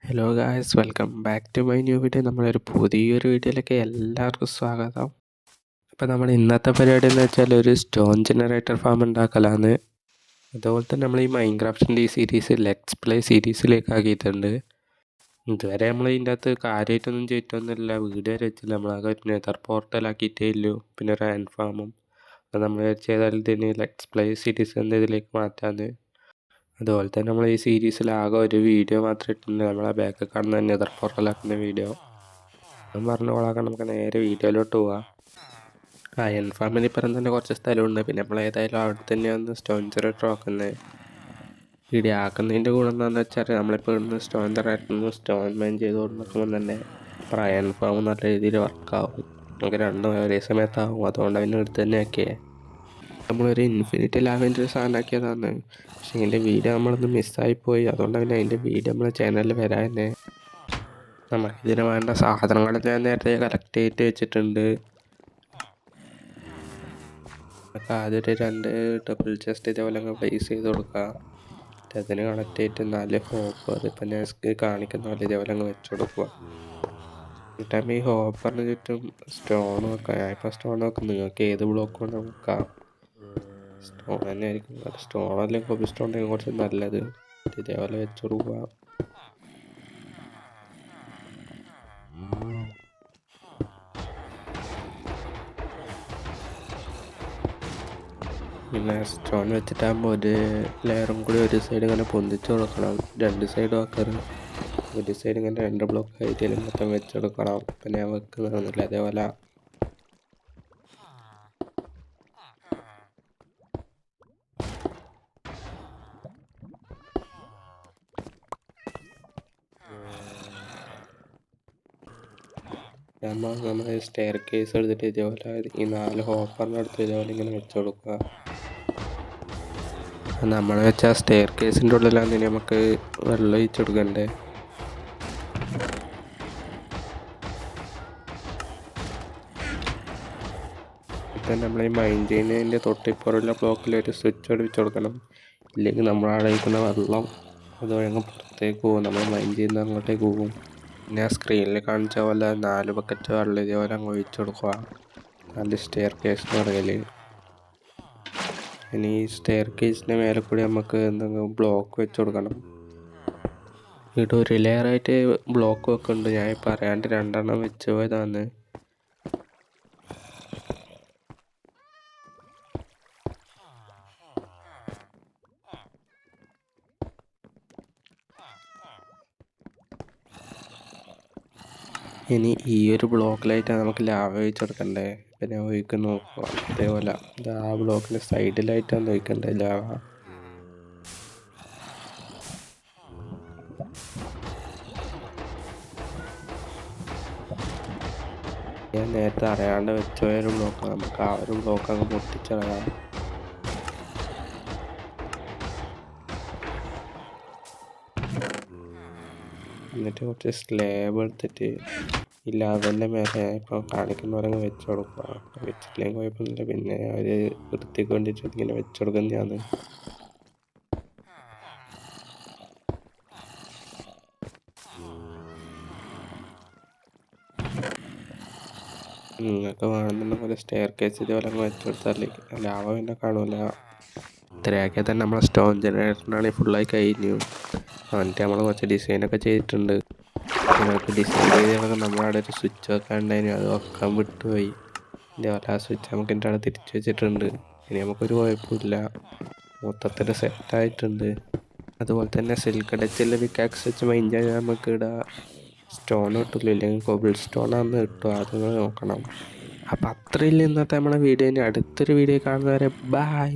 Hello guys, welcome back to my new video. നമ്മളൊരു പുതിയൊരു വീഡിയോയിലേക്ക് എല്ലാവർക്കും സ്വാഗതം. അപ്പോൾ നമ്മൾ ഇന്നത്തെ പരിപാടി എന്ന് വെച്ചാൽ ഒരു സ്റ്റോൺ ജനറേറ്റർ ഫാം ഉണ്ടാക്കലാണ്. അതുപോലെ തന്നെ നമ്മൾ ഈ മൈൻക്രാഫ്റ്റിൻ്റെ ഈ സീരീസ് ലെറ്റ്സ് പ്ലേ സീരീസിലേക്ക് ആക്കിയിട്ടുണ്ട്. ഇതുവരെ നമ്മൾ ഇതിൻ്റെ അകത്ത് കാര്യമായിട്ടൊന്നും ചെയ്തിട്ടൊന്നുമില്ല, വീഡിയോ വരെ വെച്ചില്ല. നമ്മളാകെ ഒരു നെതർ പോർട്ടലാക്കിയിട്ടേ ഉള്ളൂ, പിന്നെ ഒരു ആൻഡ് ഫാമും. അത് നമ്മൾ ചെയ്താൽ ഇതിന് ലെറ്റ്സ് പ്ലേ സീരീസ് എന്ന ഇതിലേക്ക് മാറ്റാന്ന്. അതുപോലെ തന്നെ നമ്മൾ ഈ സീരീസിൽ ആകെ ഒരു വീഡിയോ മാത്രമേ ഇട്ടിട്ടുണ്ട്, നമ്മളെ ബാക്കിൽ കാണുന്ന നെതർ പോർട്ടലാക്കുന്ന വീഡിയോ. ഞാൻ പറഞ്ഞ പോളാക്കാൻ നമുക്ക് നേരെ വീഡിയോയിലോട്ട് പോവാം. അയൺ ഫാമിൽ ഇപ്പം തന്നെ കുറച്ച് സ്ഥലമുണ്ട്, പിന്നെ നമ്മൾ ഏതായാലും അവിടെ തന്നെയാണ് സ്റ്റോൺ ജനറേറ്റർ ആക്കുന്നത്. വീഡിയോ ആക്കുന്നതിൻ്റെ ഗുണം എന്താണെന്ന് വെച്ചാൽ നമ്മളിപ്പോൾ ഇവിടുന്ന് സ്റ്റോൺ ജനറേറ്ററിന് സ്റ്റോൺ മൈൻ ചെയ്ത് കൊടുക്കുമ്പോൾ തന്നെ ഇപ്പോൾ അയൺ ഫാം നല്ല രീതിയിൽ വർക്കാവും. നമുക്ക് രണ്ടും ഒരേ സമയത്താവും, അതുകൊണ്ട് അതിന് എടുത്ത് തന്നെ ആക്കിയേ. നമ്മളൊരു ഇൻഫിനിറ്റി ലാവേൻ്റെ ഒരു സാധനം ആക്കിയതാണ്. പക്ഷേ ഇതിൻ്റെ വീഡിയോ നമ്മളൊന്ന് മിസ്സായിപ്പോയി, അതുകൊണ്ട് പിന്നെ അതിൻ്റെ വീഡിയോ നമ്മളെ ചാനലിൽ വരാൻ തന്നെ. നമുക്കിതിന് വേണ്ട സാധനങ്ങൾ ഞാൻ നേരത്തെ കളക്ട് ചെയ്തിട്ട് വെച്ചിട്ടുണ്ട്. നമുക്ക് ആദ്യം ഒരു 2 ഡബിൾ ചെസ്റ്റ് ഇതേപോലെ പ്ലേസ് ചെയ്ത് കൊടുക്കുക. അതിന് കണക്ട് ചെയ്തിട്ട് 4 ഹോപ്പ്, അതിപ്പോൾ ഞാൻ കാണിക്കുന്ന പോലെ ഇതേപോലെ വെച്ച് കൊടുക്കുക. എന്നിട്ട് ഈ ഹോപ്പറിന് ചുറ്റും സ്റ്റോൺ വെക്കാം. ഞാനിപ്പോൾ സ്റ്റോൺ വെക്കും, നിങ്ങൾക്ക് ഏത് ബ്ലോക്ക് കൊണ്ട് വെക്കാം. സ്റ്റോൺ തന്നെ ആയിരിക്കും, സ്റ്റോൺ അല്ലെങ്കിൽ കോബി സ്റ്റോൺ കുറച്ച് നല്ലത്. ഇതേപോലെ വെച്ച് കൊടുക്കുക. പിന്നെ സ്റ്റോൺ വെച്ചിട്ടാകുമ്പോൾ ഒരു ലെയറും കൂടി ഒരു സൈഡ് ഇങ്ങനെ പൊന്തിച്ച് കൊടുക്കണം. 2 സൈഡും ആക്കരുത്, ഒരു സൈഡ് ഇങ്ങനെ 2 ബ്ലോക്ക് ആയിട്ട് മൊത്തം വെച്ചെടുക്കണം. പിന്നെ ഞാൻ വെക്കുന്നതൊന്നുമില്ല, അതേപോലെ. നമ്മൾ സ്റ്റെയർ കേസ് എടുത്തിട്ട് ഇതേപോലെ ഈ 4 ഹോപ്പറിൻ്റെ അടുത്ത് ഇതേപോലെ ഇങ്ങനെ വെച്ച് കൊടുക്കുക. നമ്മൾ വെച്ചാൽ സ്റ്റെയർ കേസിൻ്റെ ഉള്ളിലാണ് നമുക്ക് വെള്ളം ഒഴിച്ച് കൊടുക്കണ്ടേ. ഇപ്പം നമ്മൾ ഈ മൈൻ ചെയ്യുന്നതിൻ്റെ തൊട്ടിപ്പുറമുള്ള ബ്ലോക്കിൽ ഒരു സ്വിച്ച് അടിപ്പിച്ച് കൊടുക്കണം. ഇല്ലെങ്കിൽ നമ്മൾ അടയിക്കുന്ന വെള്ളം അതുവഴി പുറത്തേക്ക് പോകും, നമ്മൾ മൈൻ ചെയ്യുന്ന അങ്ങോട്ടേക്ക് പോകും. പിന്നെ ആ സ്ക്രീനിൽ കാണിച്ച പോലെ 4 ബക്കറ്റ് വെള്ളം ഇതേപോലെ അങ്ങ് ഒഴിച്ച് കൊടുക്കുക. 4 സ്റ്റെയർ കേസിന് പുറകിൽ. ഇനി ഈ സ്റ്റെയർ കേസിൻ്റെ മേലെ കൂടി നമുക്ക് എന്തെങ്കിലും ബ്ലോക്ക് വെച്ച് കൊടുക്കണം. ഇവിടെ ഒരു ലെയറായിട്ട് ബ്ലോക്ക് വെക്കുന്നുണ്ട്, ഞാൻ പറയാണ്ട് 2 എണ്ണം വെച്ച് പോയതാണ്. ഇനി ഈ ഒരു ബ്ലോക്കിലായിട്ടാണ് നമുക്ക് ലാവ ഒഴിച്ചെടുക്കണ്ടേ. പിന്നെ ഒഴിക്കുന്ന നോക്കുക, അതേപോലെ ഇത് ആ ബ്ലോക്കിൻ്റെ സൈഡിലായിട്ടാണ് ഒഴിക്കണ്ടേ ലാവ. ഞാൻ നേരത്തെ അറിയാണ്ട് വെച്ച ഒരു ബ്ലോക്ക്, നമുക്ക് ആ ഒരു ബ്ലോക്ക് അങ്ങ് പൊട്ടിച്ചളയാം. എന്നിട്ട് കുറച്ച് സ്ലാബ് എടുത്തിട്ട് ഈ ലാവൻ്റെ മേലെ ഇപ്പോൾ കാണിക്കുന്നവരങ്ങ് വെച്ച് കൊടുക്കുക. വെച്ചിട്ടില്ലെങ്കിൽ കുഴപ്പമൊന്നുമില്ല, പിന്നെ അവർ വൃത്തിക്ക് വേണ്ടിയിട്ട് ഇങ്ങനെ വെച്ച് കൊടുക്കുന്നതാണ്. നിങ്ങൾക്ക് വേണമെന്നുണ്ടെങ്കിൽ ഒരു സ്റ്റെയർ കേസ് ഇതേപോലെ അങ്ങ് വെച്ച് കൊടുത്താൽ ലാവ പിന്നെ കാണില്ല. ഇത്രയാക്കിയാൽ തന്നെ നമ്മളെ സ്റ്റോൺ ജനറേറ്ററിനാണെങ്കിൽ ഫുള്ളായി കഴിഞ്ഞു. എന്നിട്ട് നമ്മൾ കുറച്ച് ഡിസൈനൊക്കെ ചെയ്തിട്ടുണ്ട്. നിങ്ങൾക്ക് ഡിസൈൻ ചെയ്തതൊക്കെ നമ്മളവിടെ ഒരു സ്വിച്ച് വെക്കാണ്ടായിരുന്നു, അത് വെക്കാൻ വിട്ടുപോയി. ഇതേപോലെ ആ സ്വിച്ച് നമുക്ക് എൻ്റെ അവിടെ തിരിച്ച് വെച്ചിട്ടുണ്ട്. ഇനി നമുക്കൊരു കുഴപ്പമില്ല, മൊത്തത്തിൽ സെറ്റായിട്ടുണ്ട്. അതുപോലെ തന്നെ സിൽക്ക് ഡച്ചിൽ പിക്കാക്സ് വെച്ച് മൈൻ ചെയ്യാൻ നമുക്ക് ഇവിടെ സ്റ്റോൺ കിട്ടില്ല, ഇല്ലെങ്കിൽ കോബിൾ സ്റ്റോണാന്ന് കിട്ടുക, അത് നോക്കണം. അപ്പം അത്രയില്ല ഇന്നത്തെ നമ്മളെ വീഡിയോ. ഇനി അടുത്തൊരു വീഡിയോ കാണുന്നവരെ ബൈ.